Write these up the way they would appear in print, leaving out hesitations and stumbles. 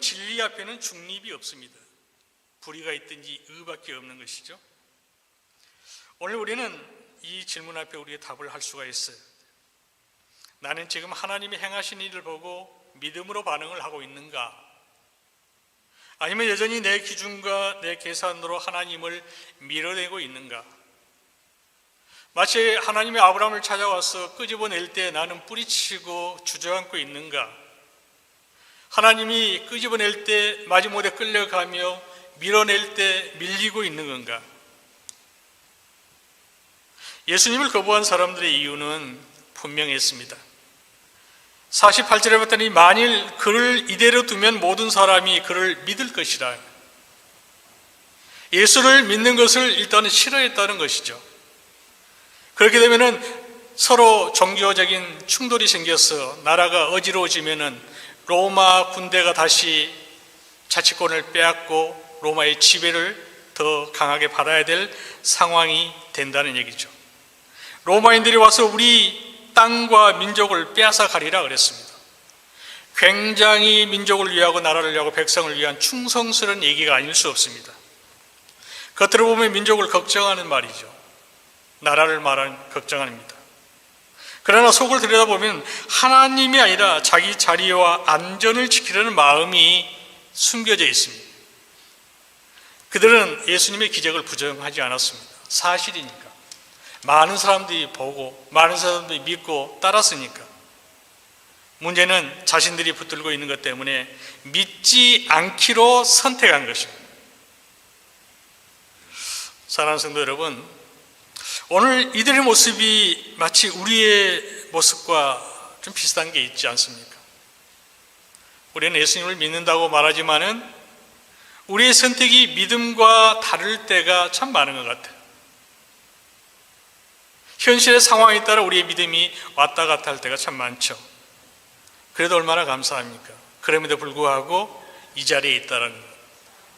진리 앞에는 중립이 없습니다. 불의가 있든지 의밖에 없는 것이죠. 오늘 우리는 이 질문 앞에 우리의 답을 할 수가 있어요. 나는 지금 하나님이 행하신 일을 보고 믿음으로 반응을 하고 있는가? 아니면 여전히 내 기준과 내 계산으로 하나님을 밀어내고 있는가? 마치 하나님이 아브라함을 찾아와서 끄집어낼 때 나는 뿌리치고 주저앉고 있는가? 하나님이 끄집어낼 때 마지못에 끌려가며 밀어낼 때 밀리고 있는 건가? 예수님을 거부한 사람들의 이유는 분명했습니다. 48절에 봤더니 만일 그를 이대로 두면 모든 사람이 그를 믿을 것이라. 예수를 믿는 것을 일단은 싫어했다는 것이죠. 그렇게 되면은 서로 종교적인 충돌이 생겨서 나라가 어지러워지면은 로마 군대가 다시 자치권을 빼앗고 로마의 지배를 더 강하게 받아야 될 상황이 된다는 얘기죠. 로마인들이 와서 우리 땅과 민족을 빼앗아 가리라 그랬습니다. 굉장히 민족을 위하고 나라를 위하고 백성을 위한 충성스러운 얘기가 아닐 수 없습니다. 겉으로 보면 민족을 걱정하는 말이죠. 나라를 말하는 걱정합니다. 그러나 속을 들여다보면 하나님이 아니라 자기 자리와 안전을 지키려는 마음이 숨겨져 있습니다. 그들은 예수님의 기적을 부정하지 않았습니다. 사실이니까. 많은 사람들이 보고 많은 사람들이 믿고 따랐으니까. 문제는 자신들이 붙들고 있는 것 때문에 믿지 않기로 선택한 것입니다. 사랑하는 성도 여러분, 오늘 이들의 모습이 마치 우리의 모습과 좀 비슷한 게 있지 않습니까? 우리는 예수님을 믿는다고 말하지만은 우리의 선택이 믿음과 다를 때가 참 많은 것 같아요. 현실의 상황에 따라 우리의 믿음이 왔다 갔다 할 때가 참 많죠. 그래도 얼마나 감사합니까? 그럼에도 불구하고 이 자리에 있다는 것,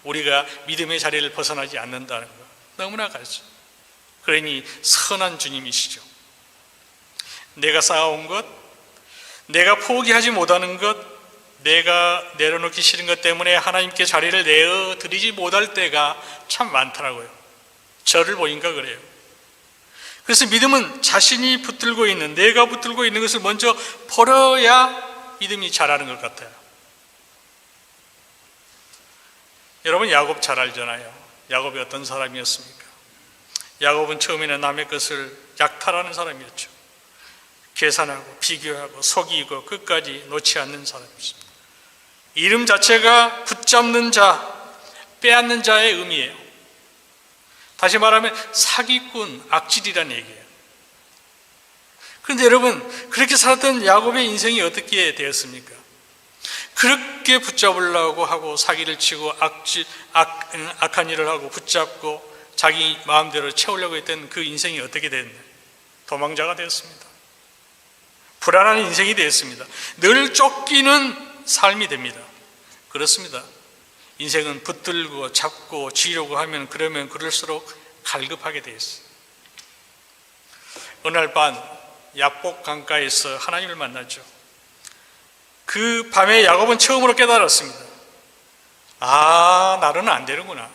우리가 믿음의 자리를 벗어나지 않는다는 것, 너무나 감사합니다. 그러니 선한 주님이시죠. 내가 쌓아온 것, 내가 포기하지 못하는 것, 내가 내려놓기 싫은 것 때문에 하나님께 자리를 내어드리지 못할 때가 참 많더라고요. 저를 보니까 그래요. 그래서 믿음은 자신이 붙들고 있는, 내가 붙들고 있는 것을 먼저 버려야 믿음이 자라는 것 같아요. 여러분 야곱 잘 알잖아요. 야곱이 어떤 사람이었습니까? 야곱은 처음에는 남의 것을 약탈하는 사람이었죠. 계산하고 비교하고 속이고 끝까지 놓지 않는 사람이었습니다. 이름 자체가 붙잡는 자, 빼앗는 자의 의미예요. 다시 말하면 사기꾼, 악질이라는 얘기예요. 그런데 여러분, 그렇게 살았던 야곱의 인생이 어떻게 되었습니까? 그렇게 붙잡으려고 하고 사기를 치고 악한 일을 하고 붙잡고 자기 마음대로 채우려고 했던 그 인생이 어떻게 됐나요? 도망자가 되었습니다. 불안한 인생이 되었습니다. 늘 쫓기는 삶이 됩니다. 그렇습니다. 인생은 붙들고 잡고 쥐려고 하면 그러면 그럴수록 갈급하게 되어 있어요. 어느 날 밤 야복 강가에서 하나님을 만나죠. 그 밤에 야곱은 처음으로 깨달았습니다. 아, 나로는 안 되는구나.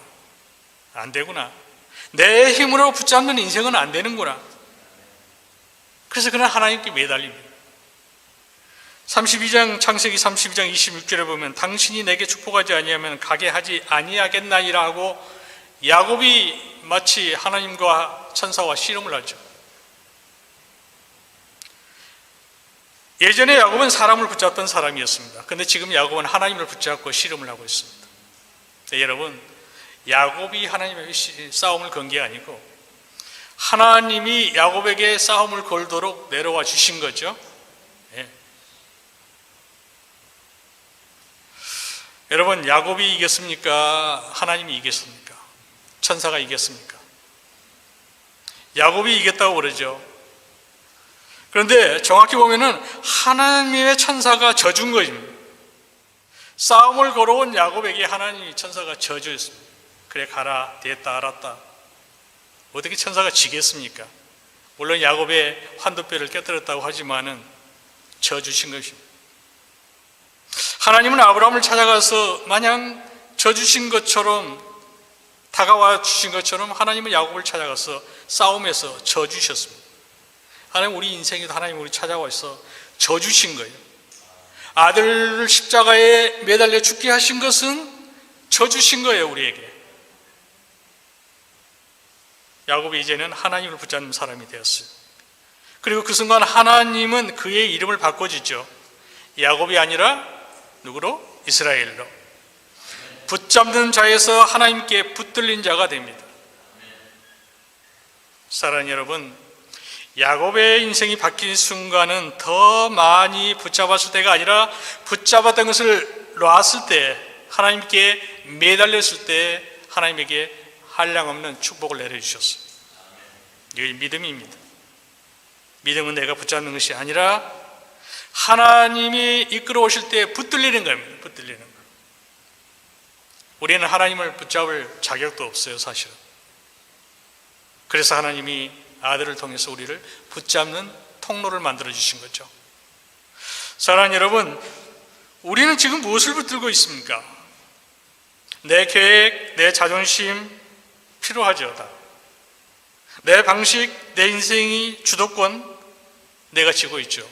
안 되구나. 내 힘으로 붙잡는 인생은 안 되는구나. 그래서 그는 하나님께 매달립니다. 32장 창세기 32장 26절에 보면 당신이 내게 축복하지 아니하면 가게 하지 아니하겠나이라 하고 야곱이 마치 하나님과 천사와 씨름을 하죠. 예전에 야곱은 사람을 붙잡던 사람이었습니다. 그런데 지금 야곱은 하나님을 붙잡고 씨름을 하고 있습니다. 네, 여러분, 야곱이 하나님의 싸움을 건 게 아니고 하나님이 야곱에게 싸움을 걸도록 내려와 주신 거죠. 네. 여러분, 야곱이 이겼습니까? 하나님이 이겼습니까? 천사가 이겼습니까? 야곱이 이겼다고 그러죠. 그런데 정확히 보면은 하나님의 천사가 져준 것입니다. 싸움을 걸어온 야곱에게 하나님의 천사가 져주었습니다. 그래 가라, 됐다, 알았다. 어떻게 천사가 지겠습니까? 물론 야곱의 환도뼈를 깨뜨렸다고 하지만은 져주신 것입니다. 하나님은 아브라함을 찾아가서 마냥 져주신 것처럼, 다가와 주신 것처럼 하나님은 야곱을 찾아가서 싸움에서 져주셨습니다. 하나님 우리 인생에도 하나님 우리 찾아와서 져주신 거예요. 아들을 십자가에 매달려 죽게 하신 것은 져주신 거예요, 우리에게. 야곱이 이제는 하나님을 붙잡는 사람이 되었어요. 그리고 그 순간 하나님은 그의 이름을 바꿔주죠. 야곱이 아니라 누구로? 이스라엘로. 붙잡는 자에서 하나님께 붙들린 자가 됩니다. 사랑하는 여러분, 야곱의 인생이 바뀐 순간은 더 많이 붙잡았을 때가 아니라 붙잡았던 것을 놨을 때, 하나님께 매달렸을 때 하나님에게 한량없는 축복을 내려주셨어요. 이게 믿음입니다. 믿음은 내가 붙잡는 것이 아니라 하나님이 이끌어 오실 때 붙들리는 겁니다. 붙들리는 거. 우리는 하나님을 붙잡을 자격도 없어요, 사실은. 그래서 하나님이 아들을 통해서 우리를 붙잡는 통로를 만들어 주신 거죠. 사랑하는 여러분, 우리는 지금 무엇을 붙들고 있습니까? 내 계획, 내 자존심 필요하죠, 다. 내 방식, 내 인생이 주도권 내가 쥐고 있죠.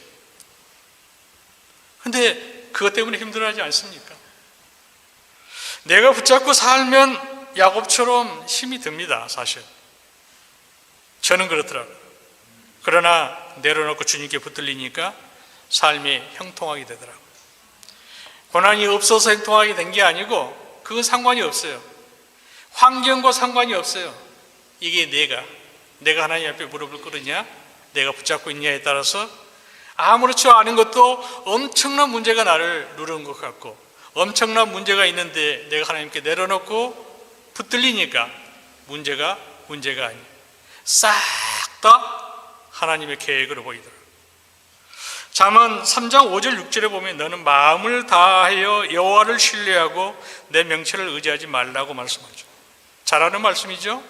근데 그것 때문에 힘들어하지 않습니까? 내가 붙잡고 살면 야곱처럼 힘이 듭니다, 사실. 저는 그렇더라고요. 그러나 내려놓고 주님께 붙들리니까 삶이 형통하게 되더라고요. 고난이 없어서 형통하게 된 게 아니고 그건 상관이 없어요. 환경과 상관이 없어요. 이게 내가 하나님 앞에 무릎을 꿇으냐, 내가 붙잡고 있냐에 따라서 아무렇지 않은 것도 엄청난 문제가 나를 누르는 것 같고, 엄청난 문제가 있는데 내가 하나님께 내려놓고 붙들리니까 문제가 아니에요. 싹 다 하나님의 계획으로 보이더라고요. 잠언 3장 5절 6절에 보면 너는 마음을 다하여 여호와를 신뢰하고 내 명체를 의지하지 말라고 말씀하죠. 잘하는 말씀이죠.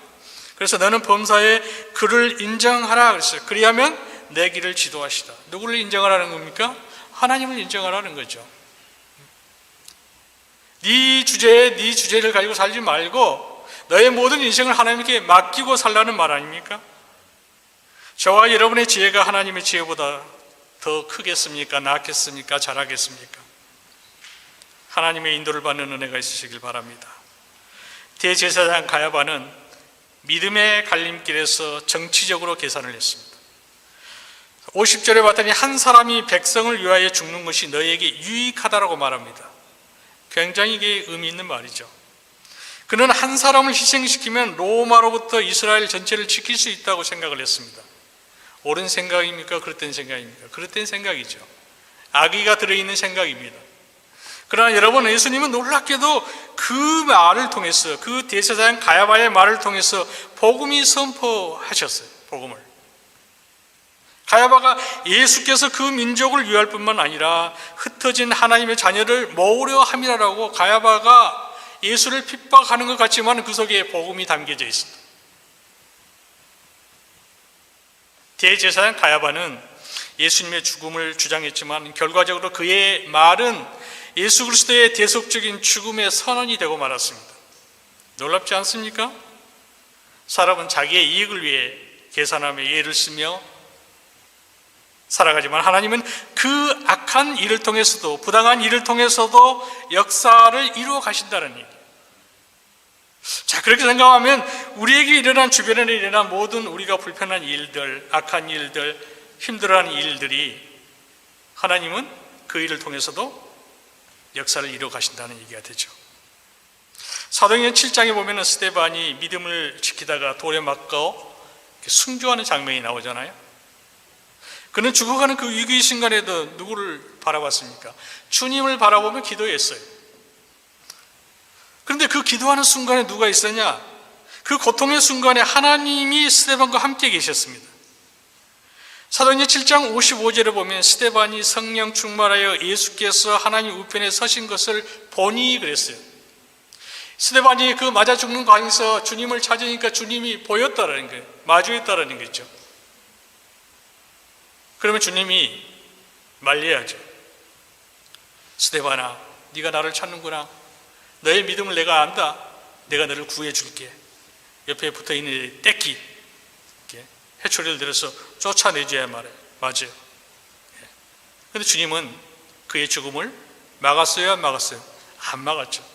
그래서 너는 범사에 그를 인정하라 그랬어요. 그리하면 내 길을 지도하시다. 누구를 인정하라는 겁니까? 하나님을 인정하라는 거죠. 네 주제를 가지고 살지 말고 너의 모든 인생을 하나님께 맡기고 살라는 말 아닙니까? 저와 여러분의 지혜가 하나님의 지혜보다 더 크겠습니까? 낫겠습니까? 잘하겠습니까? 하나님의 인도를 받는 은혜가 있으시길 바랍니다. 대제사장 가야바는 믿음의 갈림길에서 정치적으로 계산을 했습니다. 50절에 봤더니 한 사람이 백성을 위하여 죽는 것이 너에게 유익하다라고 말합니다. 굉장히 이게 의미 있는 말이죠. 그는 한 사람을 희생시키면 로마로부터 이스라엘 전체를 지킬 수 있다고 생각을 했습니다. 옳은 생각입니까? 그릇된 생각입니까? 그릇된 생각이죠. 악의가 들어있는 생각입니다. 그러나 여러분, 예수님은 놀랍게도 그 말을 통해서, 그 대제사장 가야바의 말을 통해서 복음이 선포하셨어요. 복음을. 가야바가 예수께서 그 민족을 위할 뿐만 아니라 흩어진 하나님의 자녀를 모으려 함이라고 가야바가 예수를 핍박하는 것 같지만 그 속에 복음이 담겨져 있습니다. 대제사장 가야바는 예수님의 죽음을 주장했지만 결과적으로 그의 말은 예수 그리스도의 대속적인 죽음의 선언이 되고 말았습니다. 놀랍지 않습니까? 사람은 자기의 이익을 위해 계산하며 예를 쓰며 살아가지만 하나님은 그 악한 일을 통해서도, 부당한 일을 통해서도 역사를 이루어 가신다는 얘기예요. 자, 그렇게 생각하면 우리에게 일어난, 주변에 일어난 모든 우리가 불편한 일들, 악한 일들, 힘들어하는 일들이 하나님은 그 일을 통해서도 역사를 이루어 가신다는 얘기가 되죠. 사도행전 7장에 보면 스데반이 믿음을 지키다가 돌에 맞고 순교하는 장면이 나오잖아요. 그는 죽어가는 그 위기의 순간에도 누구를 바라봤습니까? 주님을 바라보며 기도했어요. 그런데 그 기도하는 순간에 누가 있었냐? 그 고통의 순간에 하나님이 스데반과 함께 계셨습니다. 사도행전 7장 55절에 보면 스데반이 성령 충만하여 예수께서 하나님 우편에 서신 것을 보니 그랬어요. 스데반이 그 맞아 죽는 광에서 주님을 찾으니까 주님이 보였다라는 거예요. 마주했다라는 거죠. 그러면 주님이 말려야죠. 스데반아, 네가 나를 찾는구나. 너의 믿음을 내가 안다. 내가 너를 구해줄게. 옆에 붙어있는 떼끼 해초리를 들어서 쫓아내줘야 말해요. 맞아요. 그런데 주님은 그의 죽음을 막았어요, 안 막았어요? 안 막았죠.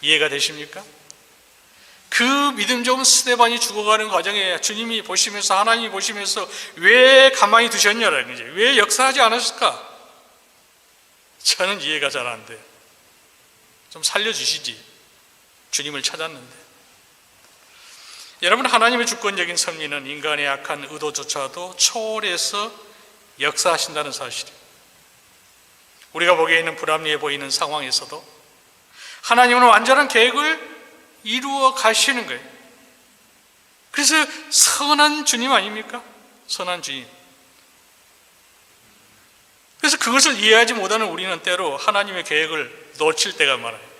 이해가 되십니까? 그 믿음 좋은 스데반이 죽어가는 과정에 주님이 보시면서, 하나님이 보시면서 왜 가만히 두셨냐라는 거죠. 왜 역사하지 않았을까? 저는 이해가 잘 안 돼요. 좀 살려주시지. 주님을 찾았는데. 여러분, 하나님의 주권적인 섭리는 인간의 악한 의도조차도 초월해서 역사하신다는 사실이에요. 우리가 보기에는 불합리해 보이는 상황에서도 하나님은 완전한 계획을 이루어 가시는 거예요. 그래서 선한 주님 아닙니까? 선한 주님. 그래서 그것을 이해하지 못하는 우리는 때로 하나님의 계획을 놓칠 때가 많아요.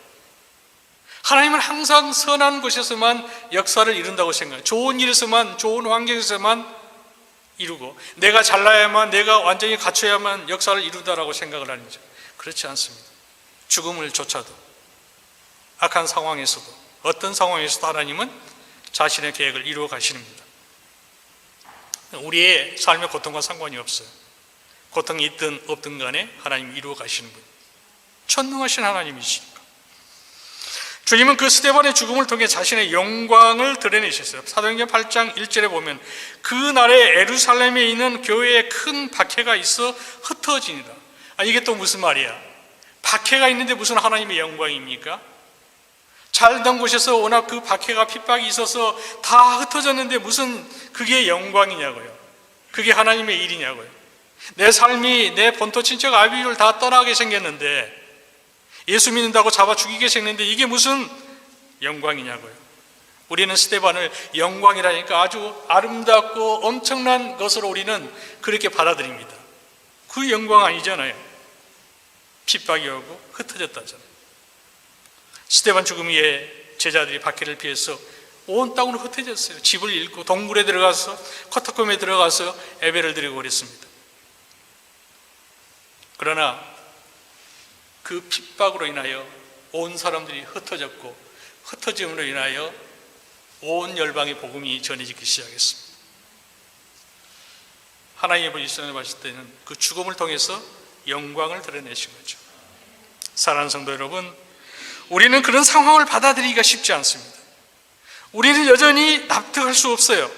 하나님은 항상 선한 곳에서만 역사를 이룬다고 생각해요. 좋은 일에서만, 좋은 환경에서만 이루고, 내가 잘나야만, 내가 완전히 갖춰야만 역사를 이루다라고 생각을 하는 거죠. 그렇지 않습니다. 죽음을 조차도, 악한 상황에서도, 어떤 상황에서도 하나님은 자신의 계획을 이루어 가시는입니다. 우리의 삶의 고통과 상관이 없어요. 고통이 있든 없든 간에 하나님이 이루어 가시는 분, 전능하신 하나님이시니까. 주님은 그 스데반의 죽음을 통해 자신의 영광을 드러내셨어요. 사도행전 8장 1절에 보면 그 날에 예루살렘에 있는 교회에 큰 박해가 있어 흩어지니라. 이게 또 무슨 말이야? 박해가 있는데 무슨 하나님의 영광입니까? 잘던 곳에서 워낙 그 박해가 핍박이 있어서 다 흩어졌는데 무슨 그게 영광이냐고요. 그게 하나님의 일이냐고요. 내 삶이 내 본토 친척 아비를 다 떠나게 생겼는데, 예수 믿는다고 잡아 죽이게 생겼는데 이게 무슨 영광이냐고요. 우리는 스데반을 영광이라니까 아주 아름답고 엄청난 것으로 우리는 그렇게 받아들입니다. 그 영광 아니잖아요. 핍박이 오고 흩어졌다잖아요. 스데반 죽음 이후에 제자들이 박해를 피해서 온 땅으로 흩어졌어요. 집을 잃고 동굴에 들어가서, 커터콤에 들어가서 예배를 드리고 그랬습니다. 그러나 그 핍박으로 인하여 온 사람들이 흩어졌고, 흩어짐으로 인하여 온 열방의 복음이 전해지기 시작했습니다. 하나님의 보시선을 봤을 때는 그 죽음을 통해서 영광을 드러내신 거죠. 사랑하는 성도 여러분, 우리는 그런 상황을 받아들이기가 쉽지 않습니다. 우리는 여전히 납득할 수 없어요.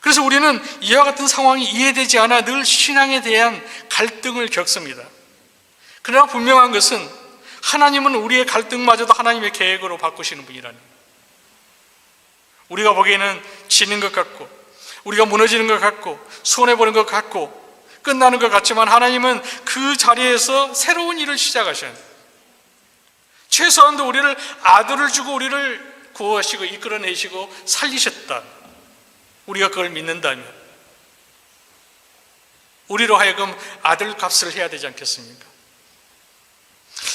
그래서 우리는 이와 같은 상황이 이해되지 않아 늘 신앙에 대한 갈등을 겪습니다. 그러나 분명한 것은 하나님은 우리의 갈등마저도 하나님의 계획으로 바꾸시는 분이라는 거예요. 우리가 보기에는 지는 것 같고, 우리가 무너지는 것 같고, 손해보는 것 같고, 끝나는 것 같지만 하나님은 그 자리에서 새로운 일을 시작하셔야 합니다. 최소한도 우리를 아들을 주고 우리를 구하시고 이끌어내시고 살리셨다. 우리가 그걸 믿는다면 우리로 하여금 아들 값을 해야 되지 않겠습니까?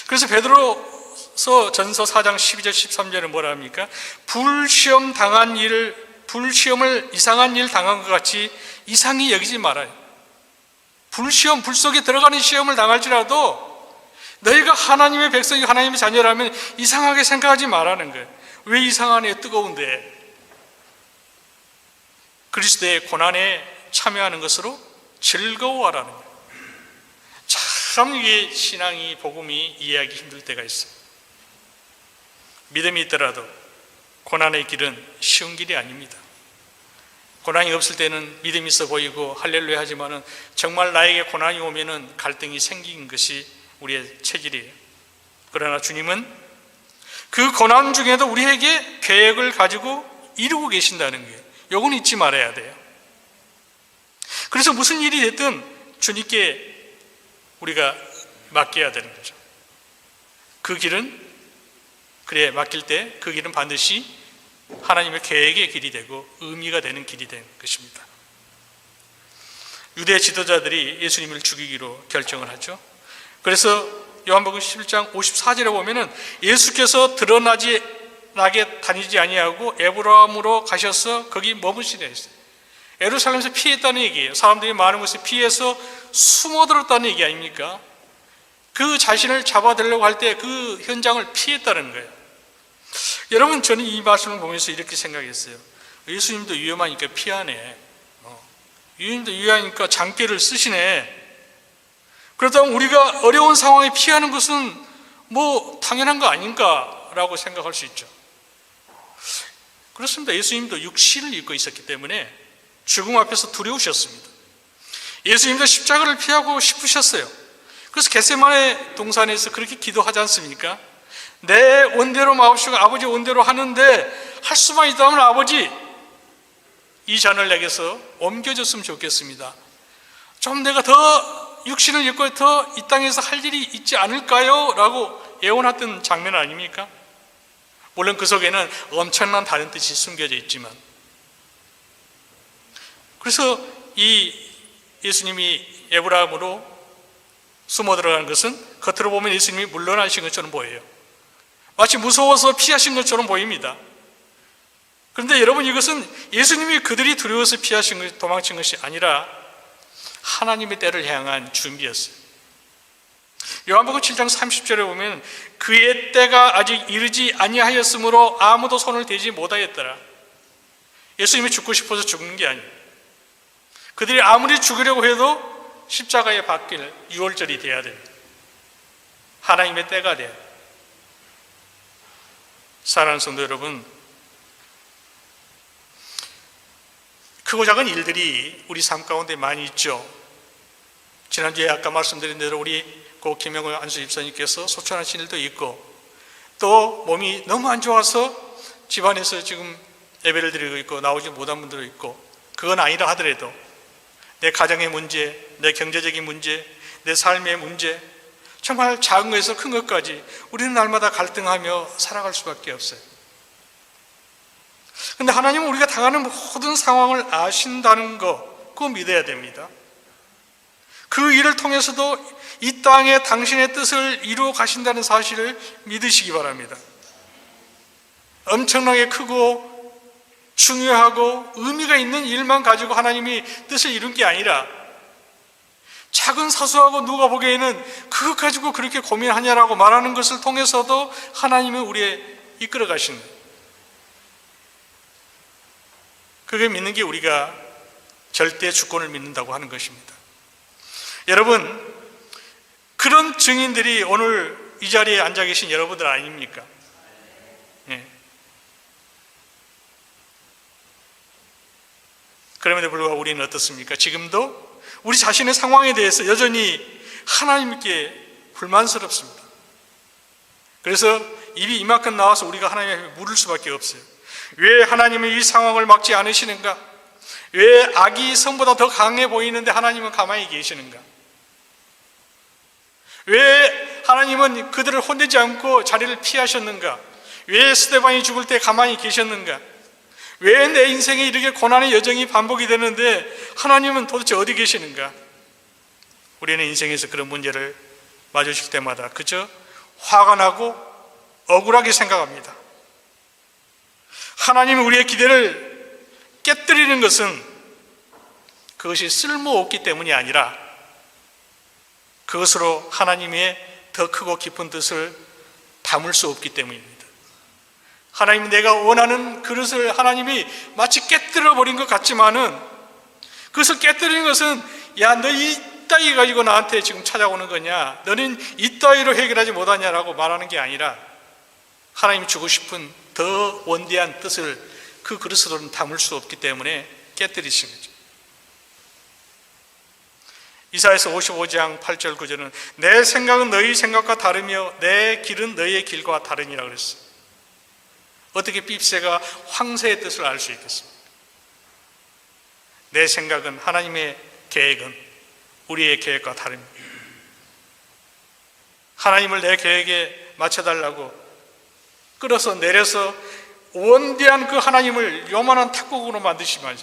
그래서 베드로서 전서 4장 12절 13절은 뭐라 합니까? 불시험을 이상한 일 당한 것 같이 이상히 여기지 말아요. 불 속에 들어가는 시험을 당할지라도 너희가 하나님의 백성이 하나님의 자녀라면 이상하게 생각하지 말라는 거예요. 왜 이상하네? 뜨거운데. 그리스도의 고난에 참여하는 것으로 즐거워하라는 거예요. 참 이게 신앙이, 복음이 이해하기 힘들 때가 있어요. 믿음이 있더라도 고난의 길은 쉬운 길이 아닙니다. 고난이 없을 때는 믿음이 있어 보이고 할렐루야 하지만은 정말 나에게 고난이 오면은 갈등이 생긴 것이 우리의 체질이에요. 그러나 주님은 그 고난 중에도 우리에게 계획을 가지고 이루고 계신다는 거예요. 이건 잊지 말아야 돼요. 그래서 무슨 일이 됐든 주님께 우리가 맡겨야 되는 거죠. 그 길은, 그래, 맡길 때 그 길은 반드시 하나님의 계획의 길이 되고 의미가 되는 길이 된 것입니다. 유대 지도자들이 예수님을 죽이기로 결정을 하죠. 그래서 요한복음 11장 54절에 보면은 예수께서 나게 다니지 아니하고 에브라함으로 가셔서 거기 머무시려 했어요. 예루살렘에서 피했다는 얘기예요. 사람들이 많은 곳에 피해서 숨어들었다는 얘기 아닙니까? 그 자신을 잡아들려고 할 때 그 현장을 피했다는 거예요. 여러분, 저는 이 말씀을 보면서 이렇게 생각했어요. 예수님도 위험하니까 피하네. 예수님도 위험하니까 장대를 쓰시네. 그렇다면 우리가 어려운 상황에 피하는 것은 뭐 당연한 거 아닌가라고 생각할 수 있죠. 그렇습니다. 예수님도 육신을 입고 있었기 때문에 죽음 앞에서 두려우셨습니다. 예수님도 십자가를 피하고 싶으셨어요. 그래서 겟세마네 동산에서 그렇게 기도하지 않습니까? 내 원대로 마옵시고 아버지 원대로 하는데 할 수만 있다면 아버지, 이 잔을 내게서 옮겨줬으면 좋겠습니다. 좀 내가 더 육신을 입고 더 이 땅에서 할 일이 있지 않을까요? 라고 예언했던 장면 아닙니까? 물론 그 속에는 엄청난 다른 뜻이 숨겨져 있지만, 그래서 이 예수님이 에브라임으로 숨어 들어가는 것은 겉으로 보면 예수님이 물러나신 것처럼 보여요. 마치 무서워서 피하신 것처럼 보입니다. 그런데 여러분, 이것은 예수님이 그들이 두려워서 피하신 것, 도망친 것이 아니라 하나님의 때를 향한 준비였어요. 요한복음 7장 30절에 보면 그의 때가 아직 이르지 아니하였으므로 아무도 손을 대지 못하였더라. 예수님이 죽고 싶어서 죽는 게 아니에요. 그들이 아무리 죽으려고 해도 십자가에 박힐 유월절이 돼야 됩니다. 하나님의 때가 돼야 돼요. 사랑하는 성도 여러분, 크고 작은 일들이 우리 삶 가운데 많이 있죠. 지난주에 아까 말씀드린 대로 우리 고 김영호 안수 집사님께서 소천하신 일도 있고, 또 몸이 너무 안 좋아서 집안에서 지금 예배를 드리고 있고 나오지 못한 분들도 있고, 그건 아니라 하더라도 내 가정의 문제, 내 경제적인 문제, 내 삶의 문제, 정말 작은 것에서 큰 것까지 우리는 날마다 갈등하며 살아갈 수밖에 없어요. 그런데 하나님은 우리가 당하는 모든 상황을 아신다는 거, 그거 믿어야 됩니다. 그 일을 통해서도 이 땅에 당신의 뜻을 이루어 가신다는 사실을 믿으시기 바랍니다. 엄청나게 크고 중요하고 의미가 있는 일만 가지고 하나님이 뜻을 이룬 게 아니라, 작은 사소하고 누가 보기에는 그것 가지고 그렇게 고민하냐라고 말하는 것을 통해서도 하나님은 우리의 이끌어 가시는 거예요. 그게 믿는 게 우리가 절대 주권을 믿는다고 하는 것입니다. 여러분, 그런 증인들이 오늘 이 자리에 앉아 계신 여러분들 아닙니까? 네. 그럼에도 불구하고 우리는 어떻습니까? 지금도 우리 자신의 상황에 대해서 여전히 하나님께 불만스럽습니다. 그래서 입이 이만큼 나와서 우리가 하나님 앞에 물을 수밖에 없어요. 왜 하나님은 이 상황을 막지 않으시는가? 왜 악이 성보다 더 강해 보이는데 하나님은 가만히 계시는가? 왜 하나님은 그들을 혼내지 않고 자리를 피하셨는가? 왜 스데반이 죽을 때 가만히 계셨는가? 왜 내 인생에 이렇게 고난의 여정이 반복이 되는데 하나님은 도대체 어디 계시는가? 우리는 인생에서 그런 문제를 마주칠 때마다 그저 화가 나고 억울하게 생각합니다. 하나님이 우리의 기대를 깨뜨리는 것은 그것이 쓸모없기 때문이 아니라 그것으로 하나님의 더 크고 깊은 뜻을 담을 수 없기 때문입니다. 하나님이 내가 원하는 그릇을 하나님이 마치 깨뜨려 버린 것 같지만은, 그것을 깨뜨리는 것은 야, 너 이따위 가지고 나한테 지금 찾아오는 거냐, 너는 이따위로 해결하지 못하냐라고 말하는 게 아니라 하나님이 주고 싶은 더 원대한 뜻을 그 그릇으로는 담을 수 없기 때문에 깨뜨리신 거죠. 이사야서 55장 8절 9절은 내 생각은 너희 생각과 다르며 내 길은 너희의 길과 다르니라 그랬어요. 어떻게 삐새가 황새의 뜻을 알 수 있겠습니까? 내 생각은, 하나님의 계획은 우리의 계획과 다릅니다. 하나님을 내 계획에 맞춰달라고 끌어서 내려서 원대한 그 하나님을 요만한 탁구으로 만드시면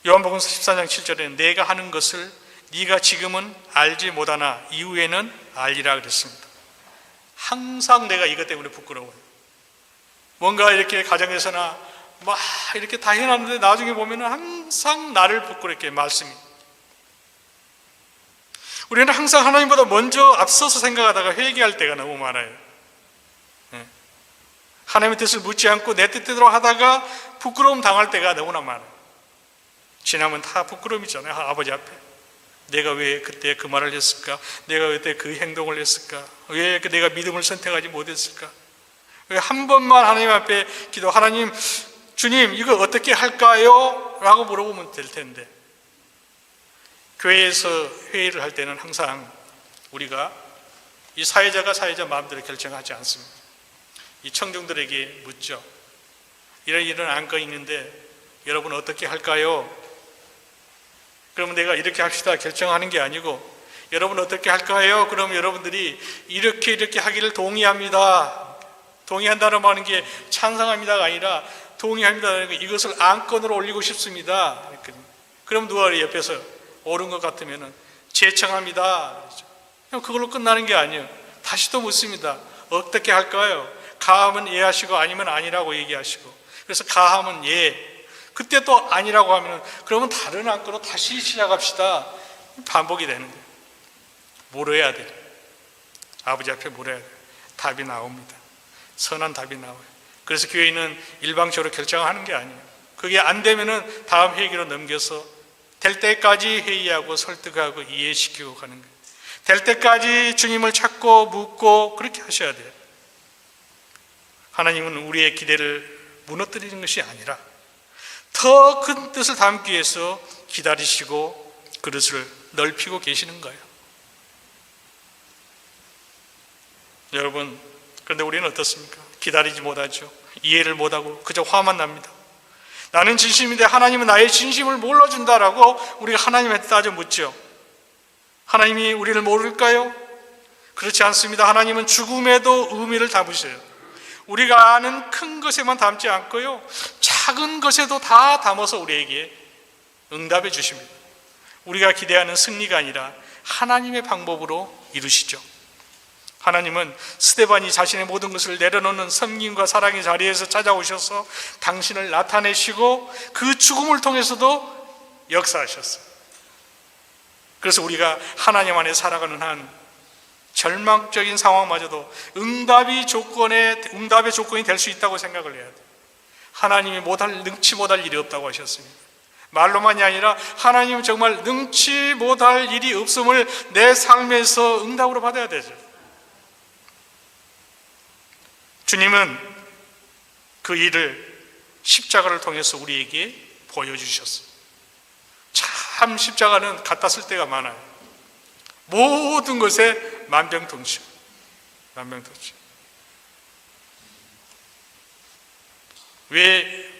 요한복음 14장 7절에는 내가 하는 것을 네가 지금은 알지 못하나 이후에는 알리라 그랬습니다. 항상 내가 이것 때문에 부끄러워요. 뭔가 이렇게 가정에서나 막 이렇게 다 해놨는데 나중에 보면 항상 나를 부끄럽게 말씀이. 우리는 항상 하나님보다 먼저 앞서서 생각하다가 회개할 때가 너무 많아요. 하나님의 뜻을 묻지 않고 내 뜻대로 하다가 부끄러움 당할 때가 너무나 많아요. 지나면 다 부끄러움이잖아요. 아버지 앞에 내가 왜 그때 그 말을 했을까? 내가 그때 그 행동을 했을까? 왜 내가 믿음을 선택하지 못했을까? 왜 한 번만 하나님 앞에 기도, 하나님, 주님 이거 어떻게 할까요? 라고 물어보면 될 텐데, 교회에서 회의를 할 때는 항상 우리가 이 사회자가 사회자 마음대로 결정하지 않습니다. 이 청중들에게 묻죠. 이런 안건이 있는데 여러분 어떻게 할까요? 그러면 내가 이렇게 합시다 결정하는 게 아니고, 여러분 어떻게 할까요? 그러면 여러분들이 이렇게 하기를 동의합니다. 동의한다는 말은 게 찬성합니다가 아니라 동의합니다라는 게 이것을 안건으로 올리고 싶습니다. 그럼 누가 옆에서 옳은 것 같으면 제청합니다. 그럼 그걸로 끝나는 게 아니에요. 다시 또 묻습니다. 어떻게 할까요? 가하면 예 하시고 아니면 아니라고 얘기하시고, 그래서 가하면 예, 그때 또 아니라고 하면 그러면 다른 안건으로 다시 시작합시다. 반복이 되는 거예요. 물어야 돼요. 아버지 앞에 물어야 돼요. 답이 나옵니다. 선한 답이 나와요. 그래서 교회는 일방적으로 결정하는 게 아니에요. 그게 안 되면은 다음 회기로 넘겨서 될 때까지 회의하고 설득하고 이해시키고 가는 거예요. 될 때까지 주님을 찾고 묻고 그렇게 하셔야 돼요. 하나님은 우리의 기대를 무너뜨리는 것이 아니라 더 큰 뜻을 담기 위해서 기다리시고 그릇을 넓히고 계시는 거예요. 여러분, 그런데 우리는 어떻습니까? 기다리지 못하죠. 이해를 못하고 그저 화만 납니다. 나는 진심인데 하나님은 나의 진심을 몰라준다라고 우리가 하나님한테 따져 묻죠. 하나님이 우리를 모를까요? 그렇지 않습니다. 하나님은 죽음에도 의미를 담으셔요. 우리가 아는 큰 것에만 담지 않고요, 작은 것에도 다 담아서 우리에게 응답해 주십니다. 우리가 기대하는 승리가 아니라 하나님의 방법으로 이루시죠. 하나님은 스데반이 자신의 모든 것을 내려놓는 섬김과 사랑의 자리에서 찾아오셔서 당신을 나타내시고 그 죽음을 통해서도 역사하셨어요. 그래서 우리가 하나님 안에 살아가는 한 절망적인 상황마저도 응답의 조건이 될 수 있다고 생각을 해야 돼요. 하나님이 능치 못할 일이 없다고 하셨습니다. 말로만이 아니라 하나님은 정말 능치 못할 일이 없음을 내 삶에서 응답으로 받아야 되죠. 주님은 그 일을 십자가를 통해서 우리에게 보여주셨어요. 참 십자가는 갖다 쓸 때가 많아요. 모든 것에 만병통치. 왜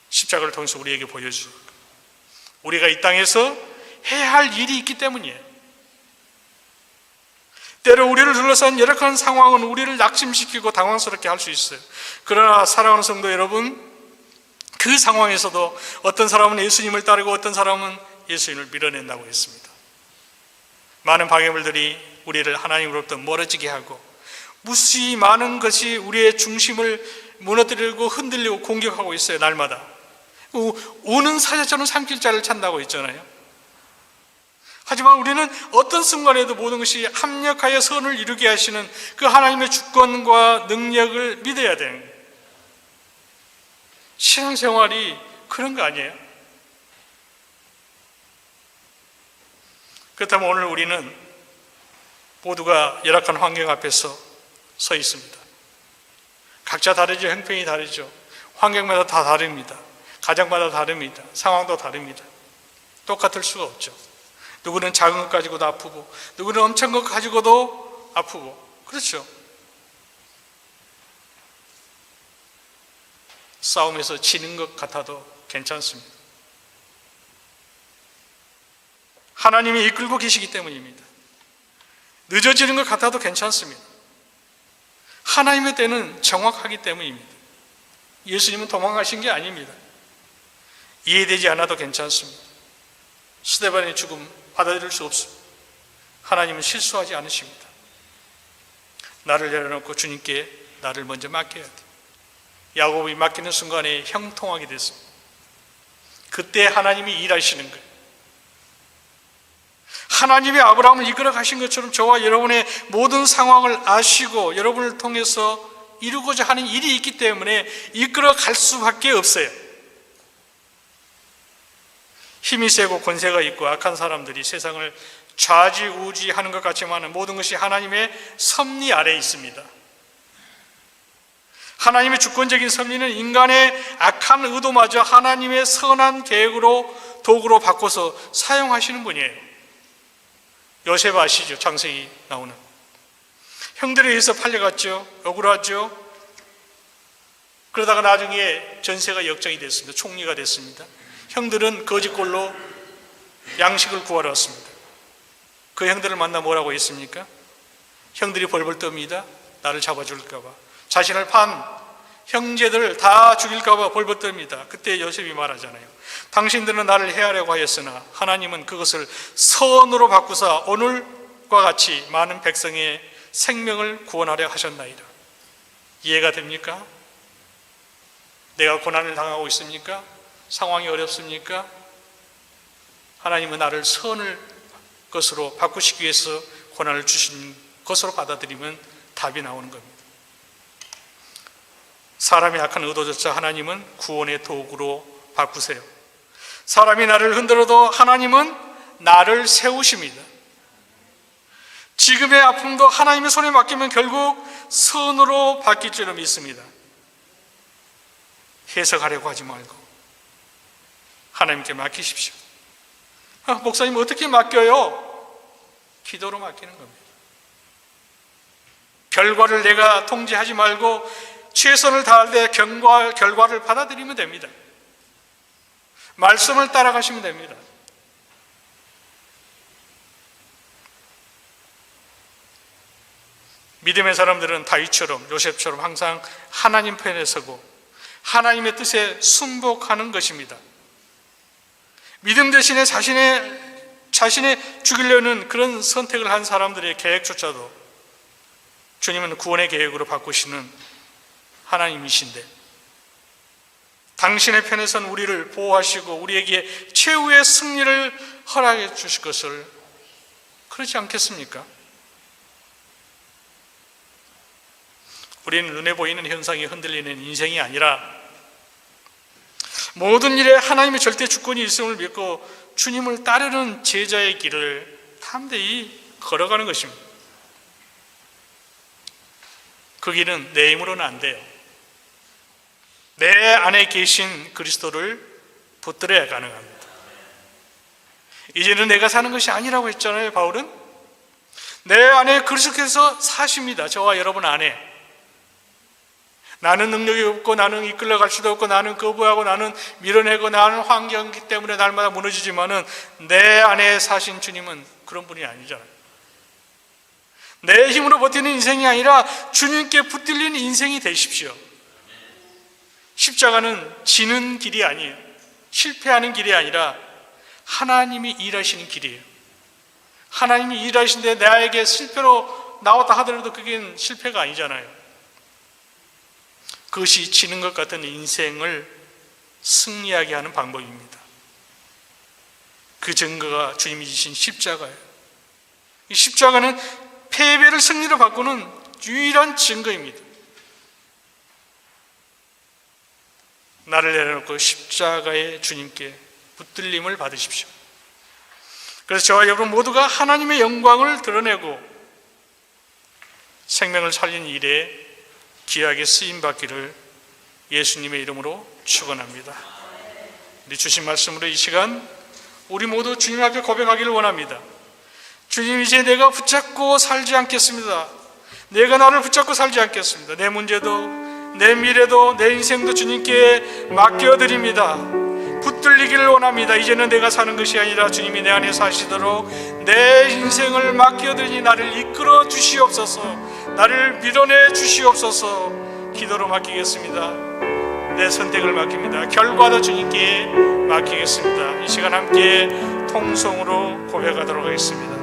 십자가를 통해서 우리에게 보여주십니까? 우리가 이 땅에서 해야 할 일이 있기 때문이에요. 때로 우리를 둘러싼 열악한 상황은 우리를 낙심시키고 당황스럽게 할 수 있어요. 그러나 사랑하는 성도 여러분, 그 상황에서도 어떤 사람은 예수님을 따르고 어떤 사람은 예수님을 밀어낸다고 했습니다. 많은 방해물들이 우리를 하나님으로부터 멀어지게 하고 무수히 많은 것이 우리의 중심을 무너뜨리고 흔들리고 공격하고 있어요. 날마다 오는 사자처럼 삼킬 자를 찾는다고 했잖아요. 하지만 우리는 어떤 순간에도 모든 것이 합력하여 선을 이루게 하시는 그 하나님의 주권과 능력을 믿어야 되는 거예요. 신앙생활이 그런 거 아니에요? 그렇다면 오늘 우리는 모두가 열악한 환경 앞에서 서 있습니다. 각자 다르죠. 형편이 다르죠. 환경마다 다 다릅니다. 가정마다 다릅니다. 상황도 다릅니다. 똑같을 수가 없죠. 누구는 작은 것 가지고도 아프고 누구는 엄청 것 가지고도 아프고, 그렇죠. 싸움에서 지는 것 같아도 괜찮습니다. 하나님이 이끌고 계시기 때문입니다. 늦어지는 것 같아도 괜찮습니다. 하나님의 때는 정확하기 때문입니다. 예수님은 도망가신 게 아닙니다. 이해되지 않아도 괜찮습니다. 스데반의 죽음 받아들일 수 없습니다. 하나님은 실수하지 않으십니다. 나를 내려놓고 주님께 나를 먼저 맡겨야 돼. 야곱이 맡기는 순간에 형통하게 됐습니다. 그때 하나님이 일하시는 거예요. 하나님이 아브라함을 이끌어 가신 것처럼 저와 여러분의 모든 상황을 아시고 여러분을 통해서 이루고자 하는 일이 있기 때문에 이끌어 갈 수밖에 없어요. 힘이 세고 권세가 있고 악한 사람들이 세상을 좌지우지하는 것 같지만 모든 것이 하나님의 섭리 아래에 있습니다. 하나님의 주권적인 섭리는 인간의 악한 의도마저 하나님의 선한 계획으로 도구로 바꿔서 사용하시는 분이에요. 요셉 아시죠? 창세기 나오는. 형들에 의해서 팔려갔죠. 억울하죠. 그러다가 나중에 전세가 역정이 됐습니다. 총리가 됐습니다. 형들은 거짓골로 양식을 구하러 왔습니다. 그 형들을 만나 뭐라고 했습니까? 형들이 벌벌 떱니다. 나를 잡아줄까 봐. 자신을 판 형제들 다 죽일까 봐 벌벌 떱니다. 그때 요셉이 말하잖아요. 당신들은 나를 해하려고 하였으나 하나님은 그것을 선으로 바꾸사 오늘과 같이 많은 백성의 생명을 구원하려 하셨나이다. 이해가 됩니까? 내가 고난을 당하고 있습니까? 상황이 어렵습니까? 하나님은 나를 선을 것으로 바꾸시기 위해서 고난을 주신 것으로 받아들이면 답이 나오는 겁니다. 사람의 악한 의도조차 하나님은 구원의 도구로 바꾸세요. 사람이 나를 흔들어도 하나님은 나를 세우십니다. 지금의 아픔도 하나님의 손에 맡기면 결국 선으로 바뀔 줄로 믿습니다. 해석하려고 하지 말고 하나님께 맡기십시오. 목사님 어떻게 맡겨요? 기도로 맡기는 겁니다. 결과를 내가 통제하지 말고 최선을 다할 때 결과를 받아들이면 됩니다. 말씀을 따라가시면 됩니다. 믿음의 사람들은 다윗처럼 요셉처럼 항상 하나님 편에 서고 하나님의 뜻에 순복하는 것입니다. 믿음 대신에 자신의 죽이려는 그런 선택을 한 사람들의 계획조차도 주님은 구원의 계획으로 바꾸시는 하나님이신데 당신의 편에 선 우리를 보호하시고 우리에게 최후의 승리를 허락해 주실 것을 그렇지 않겠습니까? 우리는 눈에 보이는 현상이 흔들리는 인생이 아니라 모든 일에 하나님의 절대 주권이 있음을 믿고 주님을 따르는 제자의 길을 담대히 걸어가는 것입니다. 그 길은 내 힘으로는 안 돼요. 내 안에 계신 그리스도를 붙들어야 가능합니다. 이제는 내가 사는 것이 아니라고 했잖아요, 바울은. 내 안에 그리스도께서 사십니다. 저와 여러분 안에. 나는 능력이 없고 나는 이끌려갈 수도 없고 나는 거부하고 나는 밀어내고 나는 환경이기 때문에 날마다 무너지지만은 내 안에 사신 주님은 그런 분이 아니잖아요. 내 힘으로 버티는 인생이 아니라 주님께 붙들리는 인생이 되십시오. 십자가는 지는 길이 아니에요. 실패하는 길이 아니라 하나님이 일하시는 길이에요. 하나님이 일하시는데 나에게 실패로 나왔다 하더라도 그게 실패가 아니잖아요. 그것이 지는 것 같은 인생을 승리하게 하는 방법입니다. 그 증거가 주님이 지신 십자가예요. 이 십자가는 패배를 승리로 바꾸는 유일한 증거입니다. 나를 내려놓고 십자가의 주님께 붙들림을 받으십시오. 그래서 저와 여러분 모두가 하나님의 영광을 드러내고 생명을 살리는 일에 귀하게 쓰임받기를 예수님의 이름으로 축원합니다. 우리 주신 말씀으로 이 시간 우리 모두 주님 앞에 고백하기를 원합니다. 주님, 이제 내가 붙잡고 살지 않겠습니다. 내가 나를 붙잡고 살지 않겠습니다. 내 문제도 내 미래도 내 인생도 주님께 맡겨드립니다. 붙들리기를 원합니다. 이제는 내가 사는 것이 아니라 주님이 내 안에 사시도록 내 인생을 맡겨드리니 나를 이끌어 주시옵소서, 나를 밀어내 주시옵소서. 기도로 맡기겠습니다. 내 선택을 맡깁니다. 결과도 주님께 맡기겠습니다. 이 시간 함께 통성으로 고백하도록 하겠습니다.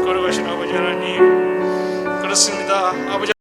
걸어가신 아버지 하나님, 그렇습니다. 아버지